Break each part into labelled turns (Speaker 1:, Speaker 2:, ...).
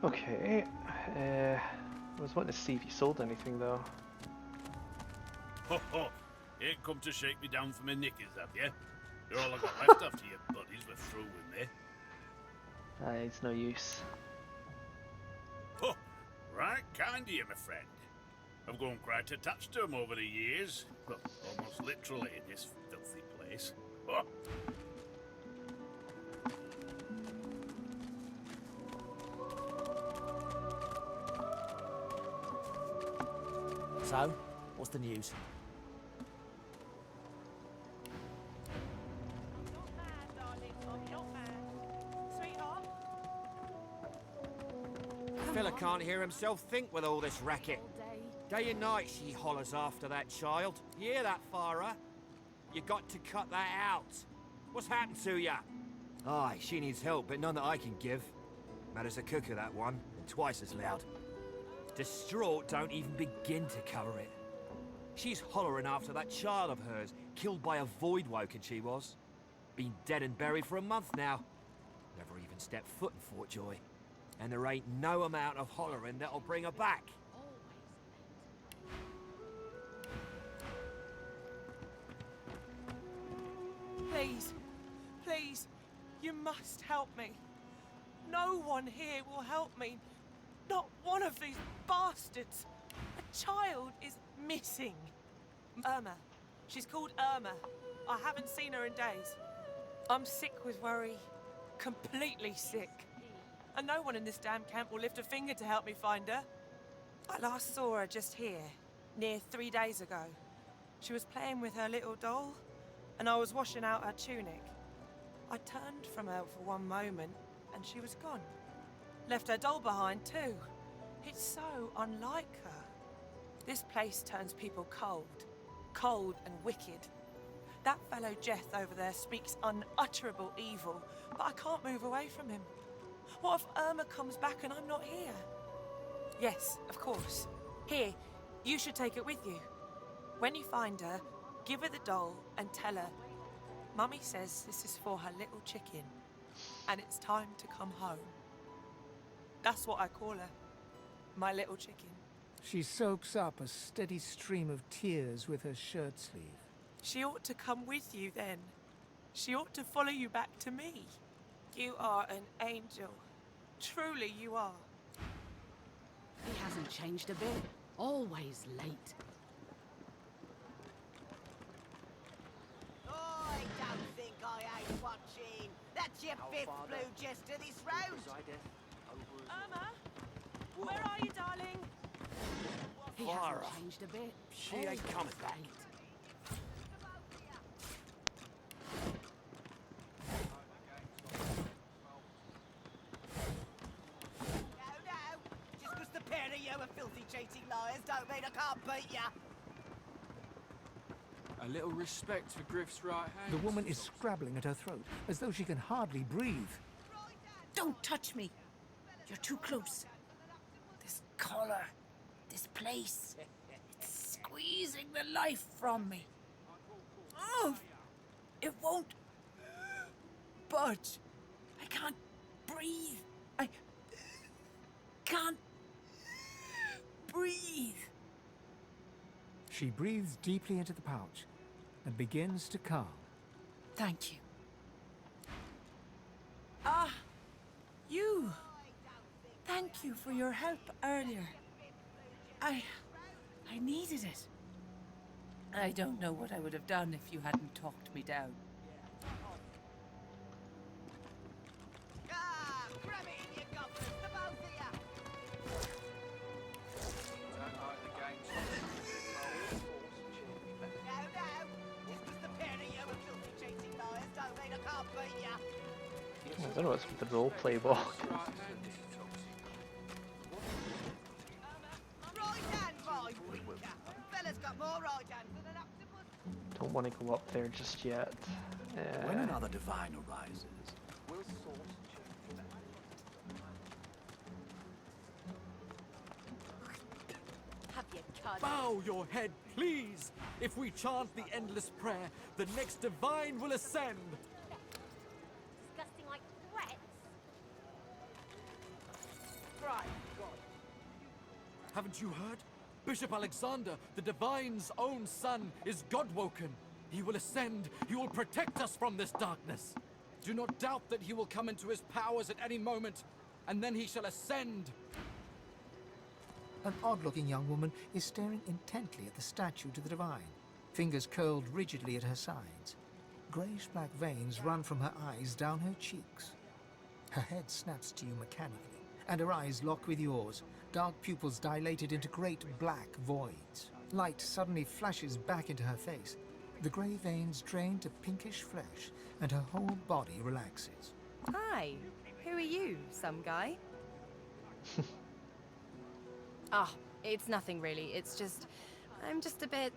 Speaker 1: Okay. I was wanting to see if you sold anything though.
Speaker 2: Ho ho! Ain't come to shake me down for my knickers, have you? You're all I got left after your buddies were through with me.
Speaker 1: It's no use.
Speaker 2: Ho! Right kind of you, my friend. I've grown quite attached to 'em over the years. Well, almost literally in this filthy place. Ho!
Speaker 3: So, what's the news? Fella can't hear himself think with all this racket. Day and night she hollers after that child. You hear that, Farah? You got to cut that out. What's happened to ya? Aye, she needs help, but none that I can give. Mad as a cooker, that one, and twice as loud. Distraught don't even begin to cover it. She's hollering after that child of hers, killed by a void woken she was. Been dead and buried for a month now. Never even stepped foot in Fort Joy. And there ain't no amount of hollering that'll bring her back.
Speaker 4: Please, please, you must help me. No one here will help me. Not one of these bastards. A child is missing. Irma. She's called Irma. I haven't seen her in days. I'm sick with worry. Completely sick. And no one in this damn camp will lift a finger to help me find her. I last saw her just here, near 3 days ago. She was playing with her little doll, and I was washing out her tunic. I turned from her for one moment, and she was gone. Left her doll behind, too. It's so unlike her. This place turns people cold. Cold and wicked. That fellow Jeth over there speaks unutterable evil, but I can't move away from him. What if Irma comes back and I'm not here? Yes, of course. Here, you should take it with you. When you find her, give her the doll and tell her, Mummy says this is for her little chicken, and it's time to come home. That's what I call her. My little chicken.
Speaker 5: She soaks up a steady stream of tears with her shirt sleeve.
Speaker 4: She ought to come with you then. She ought to follow you back to me. You are an angel. Truly you are.
Speaker 6: He hasn't changed a bit. Always late.
Speaker 7: I don't think I ain't watching. That's your fifth blue jester this round.
Speaker 4: Irma, where are you, darling?
Speaker 6: He
Speaker 3: Farah.
Speaker 6: hasn't changed a bit.
Speaker 3: She ain't coming back.
Speaker 6: Late.
Speaker 7: No. Just because the pair of you are filthy cheating liars don't mean I can't beat ya.
Speaker 8: A little respect for Griff's right hand.
Speaker 5: The woman is scrabbling at her throat, as though she can hardly breathe.
Speaker 9: Don't touch me. You're too close. This collar, this place, it's squeezing the life from me. Oh, it won't budge. I can't breathe. I can't breathe.
Speaker 5: She breathes deeply into the pouch and begins to calm.
Speaker 9: Thank you. Ah, you. Thank you for your help earlier. I needed it. I don't know what I would have done if you hadn't talked me down.
Speaker 7: Ah, grab it in your goblins, the both of ya.
Speaker 8: Don't like the game.
Speaker 7: No. Just because the pair of you are filthy cheating liars don't mean I can't beat ya.
Speaker 1: I don't know what's with the roleplay block.
Speaker 8: Right-handed.
Speaker 7: Right hand, my winker. Fella's got more right hands than an octopus.
Speaker 1: Don't want to go up there just yet.
Speaker 3: When another divine arises, we'll
Speaker 7: Have you cut?
Speaker 3: bow your head, please. If we chant the endless prayer, the next divine will ascend.
Speaker 10: Disgusting like threats.
Speaker 4: Right,
Speaker 3: Haven't you heard? Bishop Alexander, the Divine's own son, is God-woken. He will ascend. He will protect us from this darkness. Do not doubt that he will come into his powers at any moment, and then he shall ascend.
Speaker 5: An odd-looking young woman is staring intently at the statue to the Divine, fingers curled rigidly at her sides. Greyish-black veins run from her eyes down her cheeks. Her head snaps to you mechanically, and her eyes lock with yours, dark pupils dilated into great black voids. Light suddenly flashes back into her face. The grey veins drain to pinkish flesh, and her whole body relaxes.
Speaker 10: Hi, who are you, some guy? Ah, it's nothing really. It's just, I'm just a bit,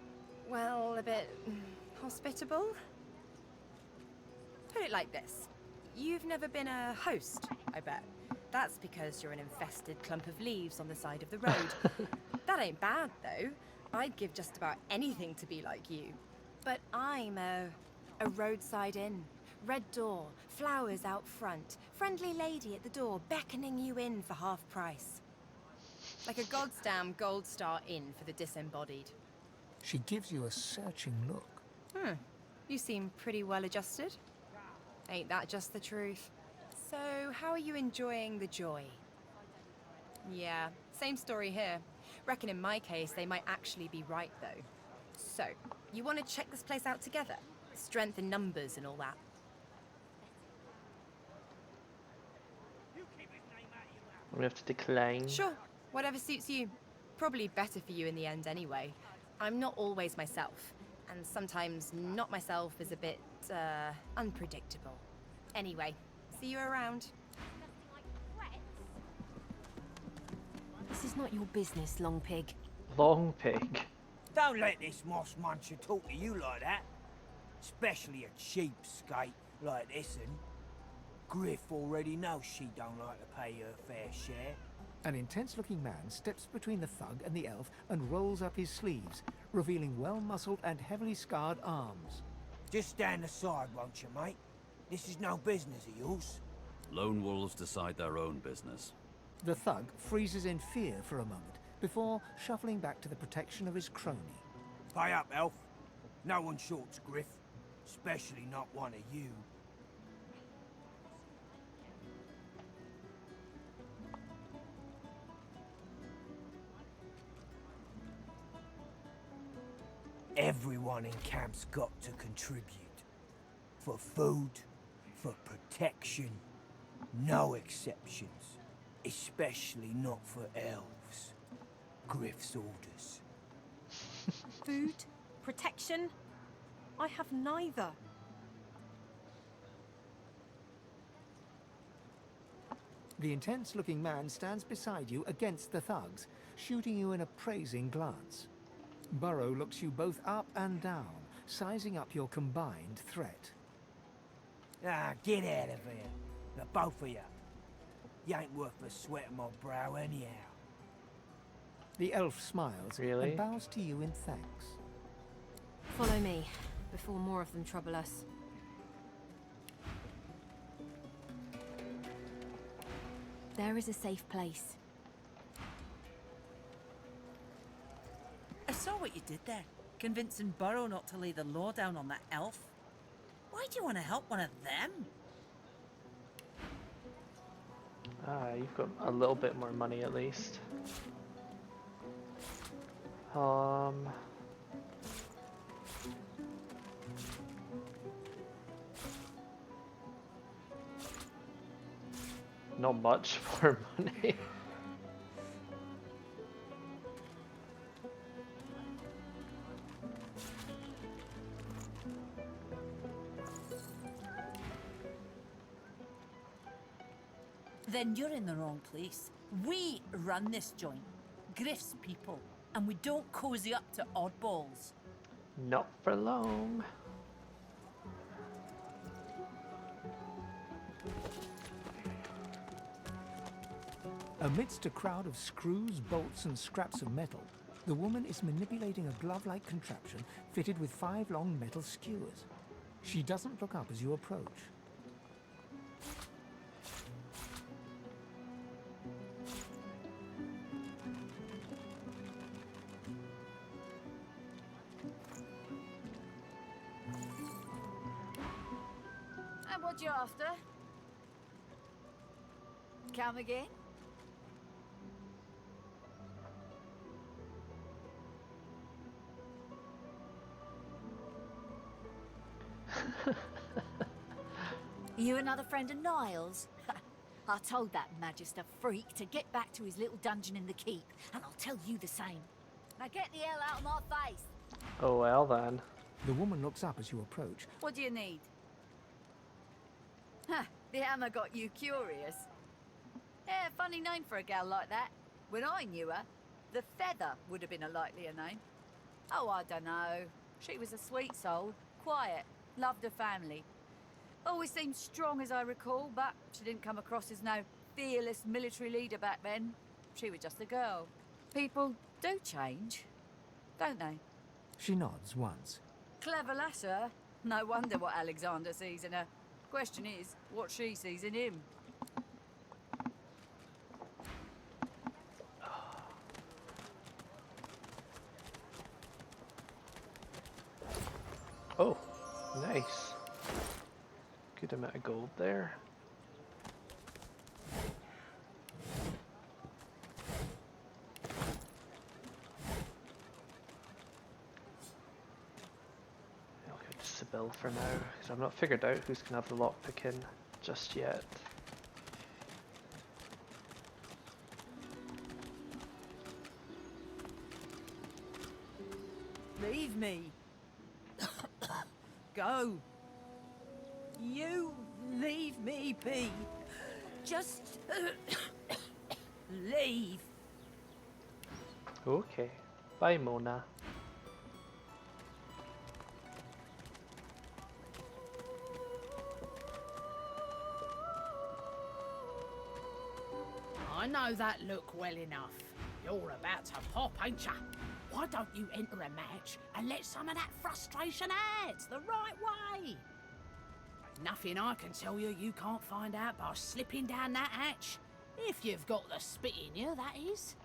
Speaker 10: well, a bit hospitable. Put it like this. You've never been a host, I bet. That's because you're an infested clump of leaves on the side of the road. That ain't bad, though. I'd give just about anything to be like you. But I'm a roadside inn. Red door, flowers out front, friendly lady at the door beckoning you in for half price. Like a goddamn gold star inn for the disembodied.
Speaker 5: She gives you a searching look.
Speaker 10: You seem pretty well adjusted. Ain't that just the truth? So, how are you enjoying the joy? Yeah, same story here. Reckon in my case, they might actually be right, though. So, you want to check this place out together? Strength in numbers and all that.
Speaker 1: We have to decline.
Speaker 10: Sure, whatever suits you. Probably better for you in the end anyway. I'm not always myself, and sometimes not myself is a bit, unpredictable. Anyway, see you around.
Speaker 6: This is not your business, Long Pig.
Speaker 1: Long pig.
Speaker 7: Don't let this moss muncher talk to you like that. Especially a cheapskate like this one. Griff already knows she don't like to pay her fair share.
Speaker 5: An intense-looking man steps between the thug and the elf and rolls up his sleeves, revealing well-muscled and heavily scarred arms.
Speaker 7: Just stand aside, won't you, mate? This is no business of yours.
Speaker 11: Lone wolves decide their own business.
Speaker 5: The thug freezes in fear for a moment, before shuffling back to the protection of his crony.
Speaker 7: Pay up, elf. No one shorts Griff. Especially not one of you. Everyone in camp's got to contribute. For food, for protection, no exceptions. Especially not for elves. Griff's orders.
Speaker 6: Food? Protection? I have neither.
Speaker 5: The intense-looking man stands beside you against the thugs, shooting you an appraising glance. Burrow looks you both up and down, sizing up your combined threat.
Speaker 7: Ah, get out of here. The both of you. You ain't worth the sweat of my brow anyhow.
Speaker 5: The elf smiles
Speaker 1: Really?
Speaker 5: and bows to you in thanks.
Speaker 6: Follow me, before more of them trouble us. There is a safe place.
Speaker 9: I saw what you did there, convincing Burrow not to lay the law down on that elf. Why do you want to help one of them?
Speaker 1: You've got a little bit more money at least. Not much more money.
Speaker 9: Then you're in the wrong place. We run this joint. Griff's people. And we don't cozy up to oddballs.
Speaker 1: Not for long.
Speaker 5: Amidst a crowd of screws, bolts, and scraps of metal, the woman is manipulating a glove-like contraption fitted with 5 long metal skewers. She doesn't look up as you approach.
Speaker 12: what you after? Come again? You another friend of Niles? I told that magister freak to get back to his little dungeon in the keep, and I'll tell you the same. Now get the hell out of my face!
Speaker 1: Oh well then.
Speaker 5: The woman looks up as you approach.
Speaker 12: What do you need? Huh, the hammer got you curious. Yeah, funny name for a gal like that. When I knew her, the Feather would have been a likelier name. Oh, I dunno. She was a sweet soul, quiet, loved her family. Always seemed strong as I recall, but she didn't come across as no fearless military leader back then. She was just a girl. People do change, don't they?
Speaker 5: She nods once.
Speaker 12: Clever lass, her. No wonder what Alexander sees in her. Question is, what she sees in him.
Speaker 1: Oh, nice. Good amount of gold there. I'll go to Sibyl for now, because I've not figured out who's going to have the lockpicking just yet.
Speaker 7: Leave me. Go. You leave me be. Just leave.
Speaker 1: Okay. Bye, Mona.
Speaker 6: I know that look well enough. You're about to pop, ain't ya? Why don't you enter a match and let some of that frustration out the right way? Nothing I can tell you you can't find out by slipping down that hatch. If you've got the spit in you, that is.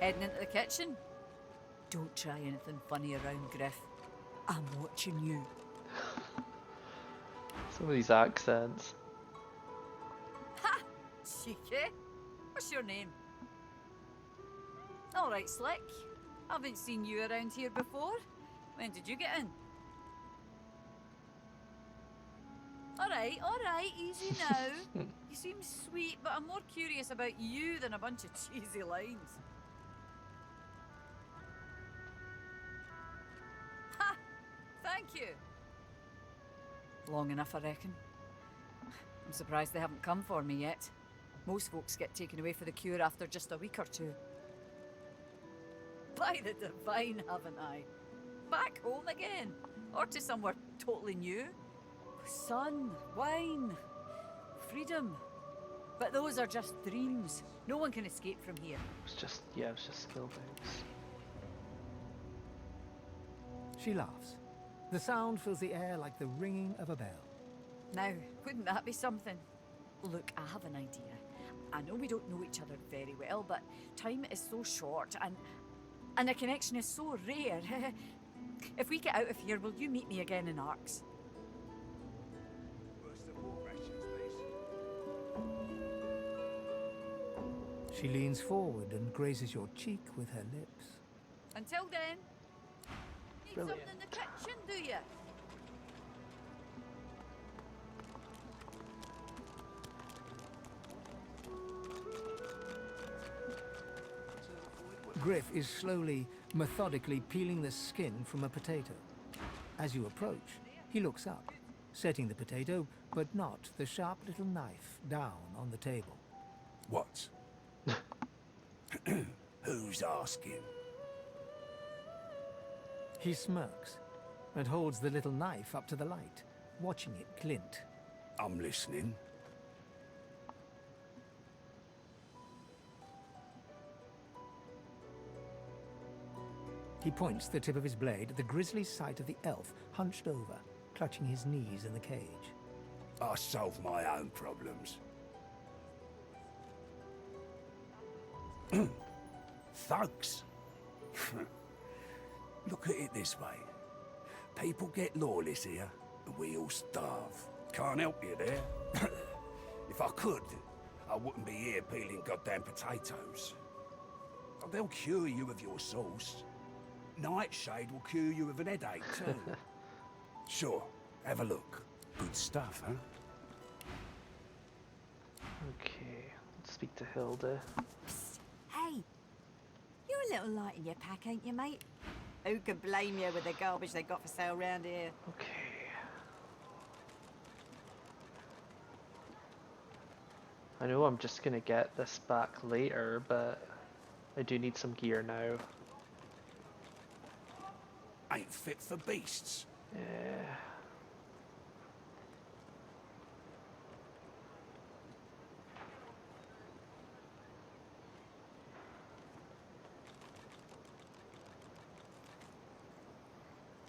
Speaker 12: Heading into the kitchen? Don't try anything funny around, Griff. I'm watching you.
Speaker 1: Some of these accents.
Speaker 12: Ha! Cheeky. What's your name? All right, Slick. Haven't seen you around here before. When did you get in? All right, easy now. You seem sweet, but I'm more curious about you than a bunch of cheesy lines. Ha! Thank you. Long enough, I reckon. I'm surprised they haven't come for me yet. Most folks get taken away for the cure after just a week or two. By the divine, haven't I? Back home again, or to somewhere totally new. Sun, wine, freedom. But those are just dreams. No one can escape from here.
Speaker 1: It was just skill bounce.
Speaker 5: She laughs. The sound fills the air like the ringing of a bell.
Speaker 12: Now, wouldn't that be something? Look, I have an idea. I know we don't know each other very well, but time is so short and a connection is so rare. If we get out of here, will you meet me again in Arks?
Speaker 5: She leans forward and grazes your cheek with her lips.
Speaker 12: Until then, need
Speaker 1: Brilliant.
Speaker 12: something in the kitchen, do you?
Speaker 5: Griff is slowly, methodically peeling the skin from a potato. As you approach, he looks up, setting the potato, but not the sharp little knife, down on the table.
Speaker 13: What? Who's asking?
Speaker 5: He smirks and holds the little knife up to the light, watching it glint.
Speaker 13: I'm listening.
Speaker 5: He points the tip of his blade at the grisly sight of the elf hunched over, clutching his knees in the cage.
Speaker 13: I solve my own problems. Thugs? Look at it this way. People get lawless here, and we all starve. Can't help you there. If I could, I wouldn't be here peeling goddamn potatoes. They'll cure you of your sauce. Nightshade will cure you of an headache, too. Sure, have a look. Good stuff, huh?
Speaker 1: Okay, let's speak to Hilda.
Speaker 12: Psst. Hey, you're a little light in your pack, ain't you, mate? Who can blame you with the garbage they got for sale round here?
Speaker 1: Okay. I know I'm just gonna get this back later, but I do need some gear now.
Speaker 13: Ain't fit for beasts.
Speaker 1: Yeah.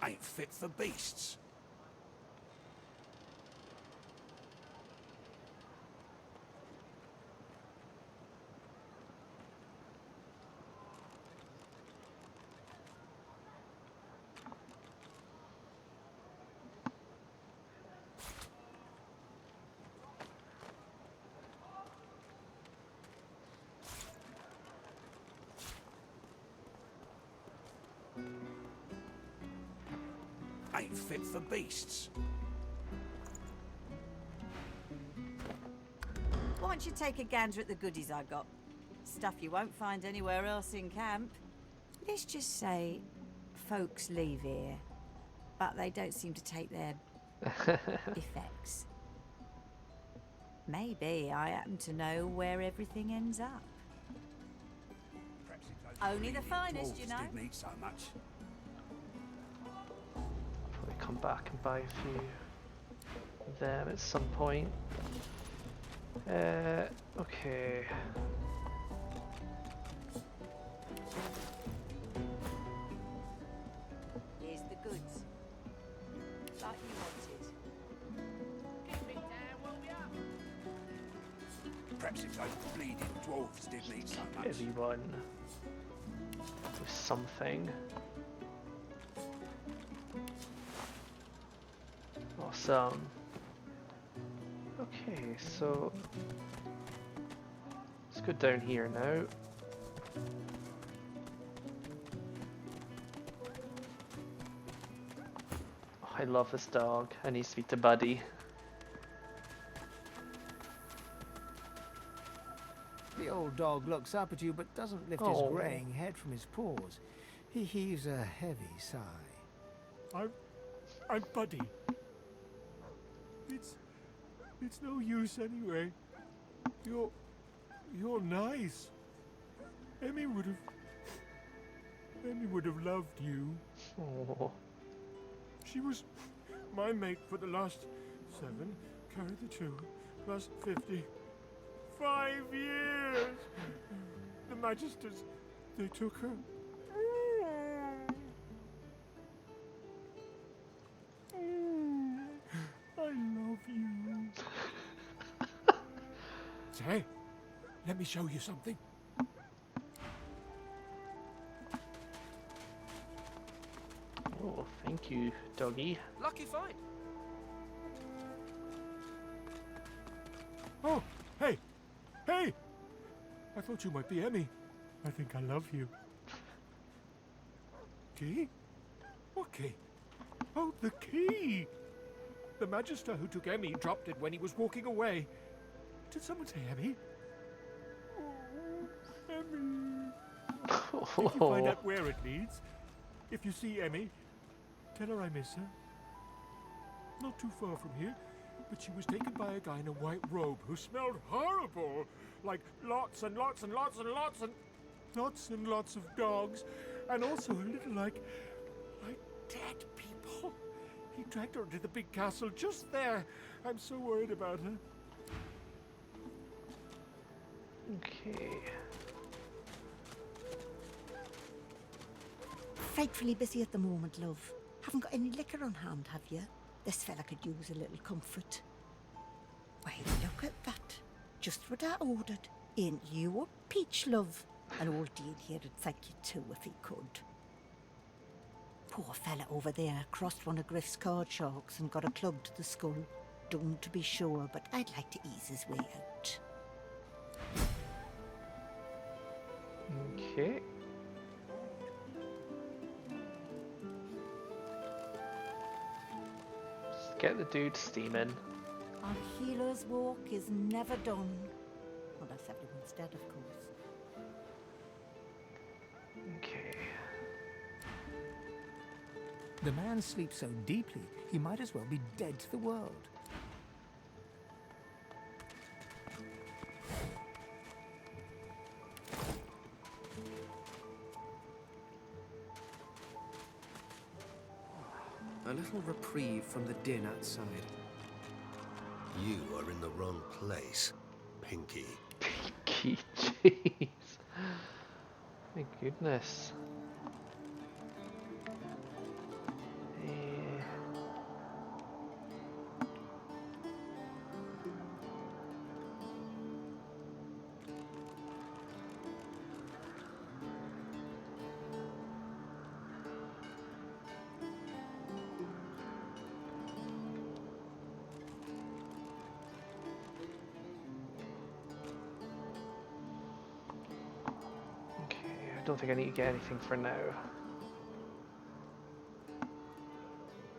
Speaker 13: Ain't fit for beasts. Ain't fit for beasts.
Speaker 12: Why don't you take a gander at the goodies I got? Stuff you won't find anywhere else in camp. Let's just say folks leave here, but they don't seem to take their effects. Maybe I happen to know where everything ends up. Only the finest, you know.
Speaker 13: Didn't eat so much.
Speaker 1: Probably come back and buy a few of them at some point. Okay.
Speaker 12: Here's the goods. Like you wanted.
Speaker 3: Keep it down, will ya?
Speaker 13: Perhaps if those bleeding dwarves didn't eat so much.
Speaker 1: Everyone with something. Awesome. Okay, so let's go down here now. Oh, I love this dog. I need to speak to Buddy.
Speaker 5: The old dog looks up at you but doesn't lift
Speaker 1: Oh.
Speaker 5: his greying head from his paws. He heaves a heavy sigh.
Speaker 14: I'm Buddy. It's no use anyway. You're nice. Emmy would have loved you.
Speaker 1: Oh.
Speaker 14: She was my mate for the last 7, carry the 2, plus 50. 5 years! The Magisters, they took her. I love you. Say, let me show you something.
Speaker 1: Oh, thank you, doggy.
Speaker 3: Lucky find.
Speaker 14: Oh, hey! Hey! I thought you might be Emmy. I think I love you. Key? What key? Oh, the key! The Magister who took Emmy dropped it when he was walking away. Did someone say Emmy? Oh, Emmy. If you find out where it leads, if you see Emmy, tell her I miss her. Not too far from here, but she was taken by a guy in a white robe who smelled horrible. Like lots and lots and lots and lots and lots and lots of dogs. And also a little like dead people. He dragged her to the big castle just there. I'm so worried about her.
Speaker 1: Okay.
Speaker 15: Frightfully busy at the moment, love. Haven't got any liquor on hand, have you? This fella could use a little comfort. Why, look at that. Just what I ordered. Ain't you a peach, love? And old Dean here would thank you too if he could. poor fella over there crossed one of Griff's card sharks and got a club to the skull. Don't be sure, but I'd like to ease his way out.
Speaker 1: Okay. Just get the dude steaming.
Speaker 15: A healer's walk is never done. Unless everyone's dead, of course.
Speaker 1: Okay.
Speaker 5: The man sleeps so deeply, he might as well be dead to the world.
Speaker 16: A little reprieve from the din outside.
Speaker 17: You are in the wrong place, Pinky.
Speaker 1: Pinky, jeez. My goodness. I don't think I need to get anything for now.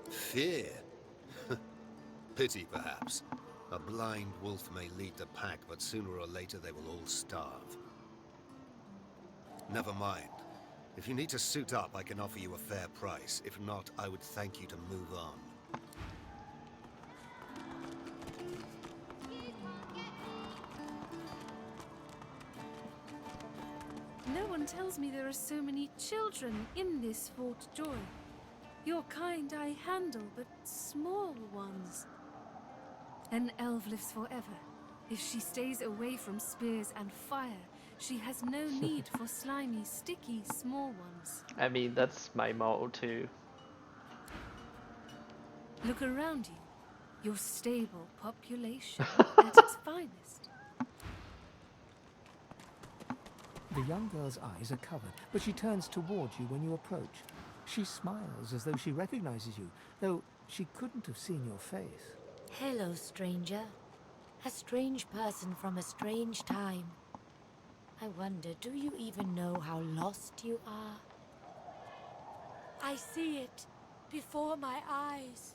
Speaker 17: Fear? Pity, perhaps. A blind wolf may lead the pack, but sooner or later they will all starve. Never mind. If you need to suit up, I can offer you a fair price. If not, I would thank you to move on.
Speaker 18: No one tells me there are so many children in this Fort Joy. Your kind I handle, but small ones. An elf lives forever. If she stays away from spears and fire, she has no need for slimy, sticky, small ones.
Speaker 1: I mean, that's my motto too.
Speaker 18: Look around you. Your stable population at its finest.
Speaker 5: The young girl's eyes are covered, but she turns towards you when you approach. She smiles as though she recognizes you, though she couldn't have seen your face.
Speaker 19: Hello, stranger. A strange person from a strange time. I wonder, do you even know how lost you are? I see it before my eyes.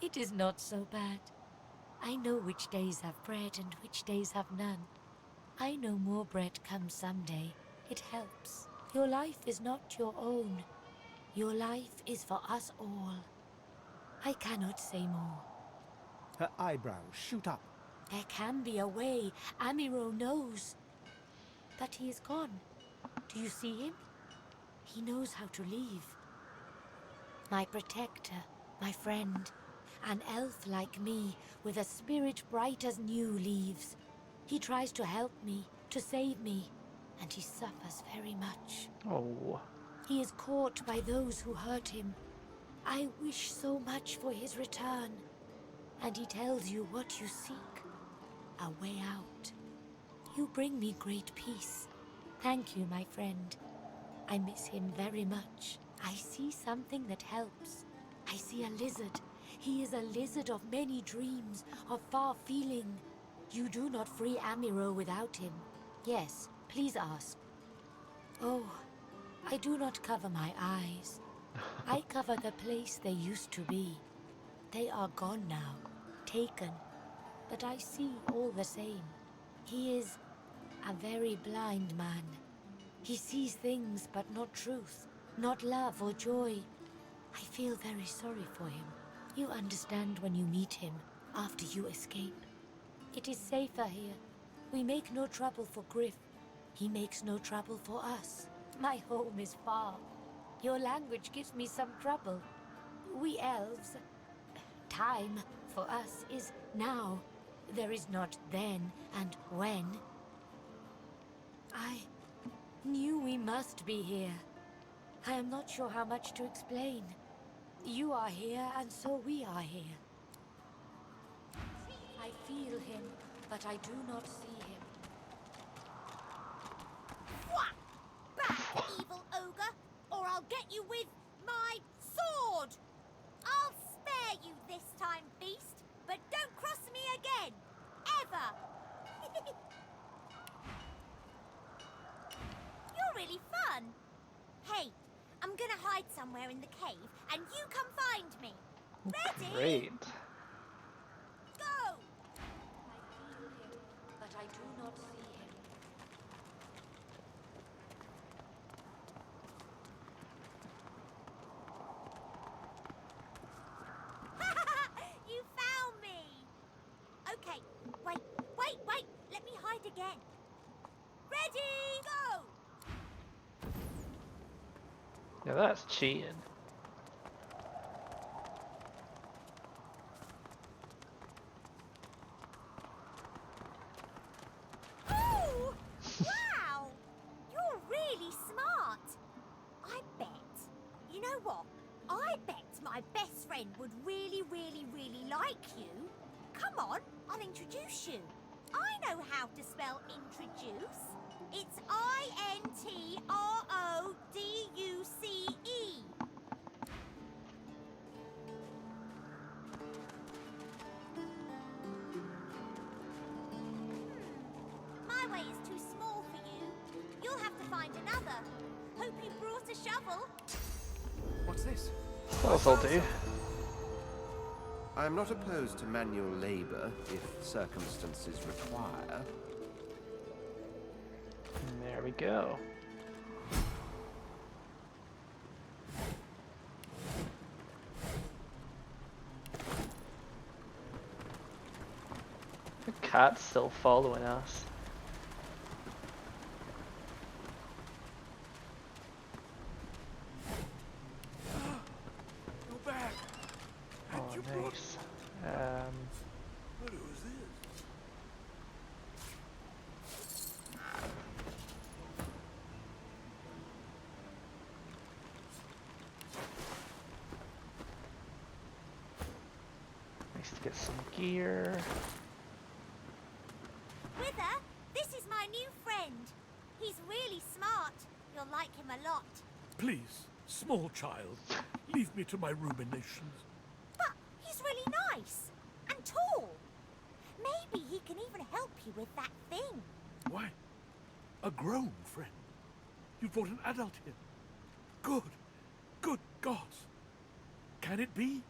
Speaker 19: It is not so bad. I know which days have bread and which days have none. I know more bread comes someday. It helps. Your life is not your own. Your life is for us all. I cannot say more.
Speaker 5: Her eyebrows shoot up.
Speaker 19: There can be a way. Amiro knows. But he is gone. Do you see him? He knows how to leave. My protector, my friend. An elf like me, with a spirit bright as new leaves. He tries to help me, to save me, and he suffers very much.
Speaker 1: Oh.
Speaker 19: He is caught by those who hurt him. I wish so much for his return. And he tells you what you seek. A way out. You bring me great peace. Thank you, my friend. I miss him very much. I see something that helps. I see a lizard. He is a lizard of many dreams, of far feeling. You do not free Amiro without him. Yes, please ask. Oh, I do not cover my eyes. I cover the place they used to be. They are gone now, taken. But I see all the same. He is a very blind man. He sees things but not truth, not love or joy. I feel very sorry for him. You understand when you meet him, after you escape. It is safer here. We make no trouble for Griff. He makes no trouble for us. My home is far. Your language gives me some trouble. We elves... Time, for us, is now. There is not then and when. I knew we must be here. I am not sure how much to explain. You are here, and so we are here. I feel him, but I do not see him.
Speaker 20: you with my sword! I'll spare you this time, beast, but don't cross me again. Ever. You're really fun. Hey, I'm gonna hide somewhere in the cave, and you come find me. Ready?
Speaker 1: Great.
Speaker 20: Go!
Speaker 19: I feel him, but I do not see him.
Speaker 20: You found me! Okay, wait, let me hide again. Ready, go!
Speaker 1: Now that's cheating.
Speaker 20: Oh! Wow! You're really smart. I bet. You know what? I bet my best friend would really like you. Come on, I'll introduce you. I know how to spell introduce. It's I-N-T-R-O-D-U-C-E. My way is too small for you. You'll have to find another. Hope you brought a shovel.
Speaker 16: What's this?
Speaker 1: That'll do.
Speaker 16: I am not opposed to manual labor if circumstances require.
Speaker 1: And there we go. The cat's still following us.
Speaker 14: You're back.
Speaker 1: Oh, nice.
Speaker 14: What was this?
Speaker 1: Nice to get some gear.
Speaker 20: Wither, this is my new friend. He's really smart. You'll like him a lot.
Speaker 14: Please, small child, leave me to my ruminations.
Speaker 20: But he's really nice and tall. Maybe he can even help you with that thing.
Speaker 14: Why? A grown friend? You brought an adult here. Good. Good gods. Can it be?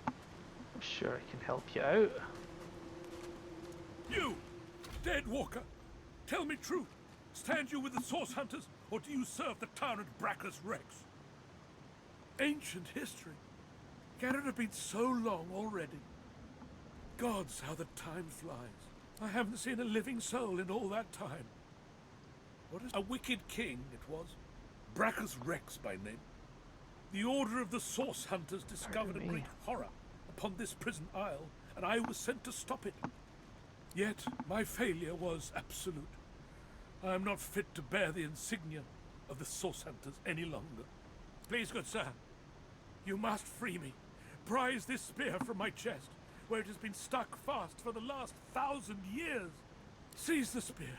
Speaker 1: I'm sure I can help you out.
Speaker 14: You, dead walker, tell me true. Stand you with the source hunters, or do you serve the tyrant Bracchus Rex? Ancient history. Can it have been so long already? Gods, how the time flies. I haven't seen a living soul in all that time. What is a wicked king it was? Bracchus Rex by name. The order of the source hunters discovered a great horror upon this prison isle, and I was sent to stop it. Yet my failure was absolute. I am not fit to bear the insignia of the source hunters any longer. Please, good sir, you must free me. Prise this spear from my chest, where it has been stuck fast for the last 1,000 years. Seize the spear.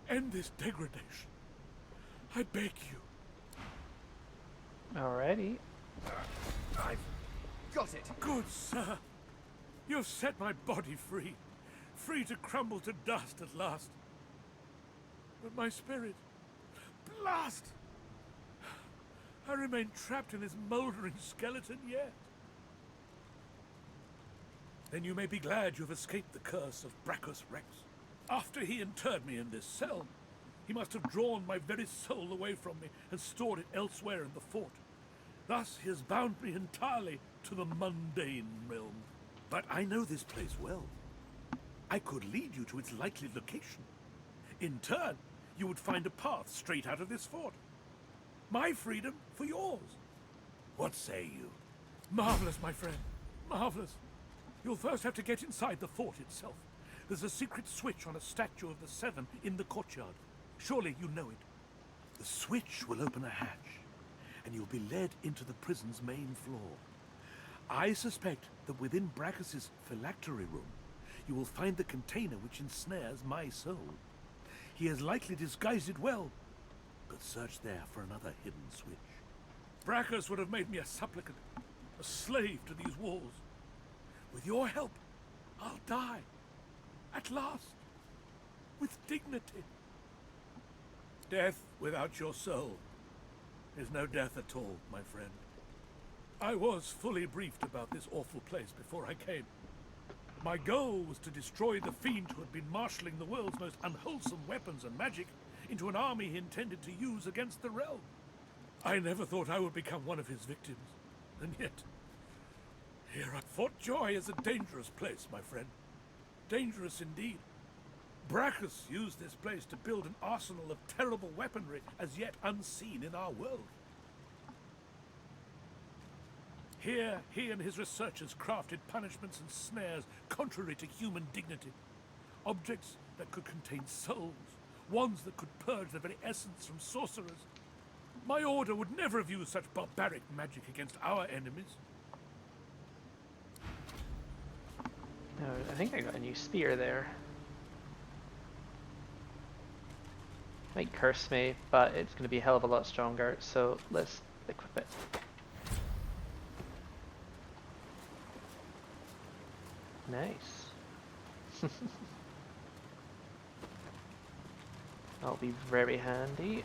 Speaker 14: End this degradation. I beg you.
Speaker 1: Alrighty.
Speaker 14: I've got it. Good sir. You've set my body free. Free to crumble to dust at last. But my spirit... Blast! I remain trapped in this mouldering skeleton yet. Then you may be glad you've escaped the curse of Bracchus Rex. After he interred me in this cell, he must have drawn my very soul away from me and stored it elsewhere in the fort. Thus he has bound me entirely to the mundane realm. But I know this place well. I could lead you to its likely location. In turn, you would find a path straight out of this fort. My freedom for yours. What say you? Marvelous, my friend. Marvelous. You'll first have to get inside the fort itself. There's a secret switch on a statue of the Seven in the courtyard. Surely you know it. The switch will open a hatch, and you'll be led into the prison's main floor. I suspect that within Bracchus's phylactery room, you will find the container which ensnares my soul. He has likely disguised it well. but search there for another hidden switch. Brachus would have made me a supplicant, a slave to these walls. With your help, I'll die. At last. With dignity. Death without your soul is no death at all, my friend. I was fully briefed about this awful place before I came. My goal was to destroy the fiend who had been marshalling the world's most unwholesome weapons and magic into an army he intended to use against the realm. I never thought I would become one of his victims, and yet, here I Fort Joy is a dangerous place, my friend. Dangerous indeed. Brachus used this place to build an arsenal of terrible weaponry as yet unseen in our world. Here, he and his researchers crafted punishments and snares contrary to human dignity. Objects that could contain souls, wands that could purge the very essence from sorcerers. My order would never have used such barbaric magic against our enemies.
Speaker 1: No, I think I got a new spear there. Might curse me, but it's going to be a hell of a lot stronger, so let's equip it. Nice. That'll be very handy.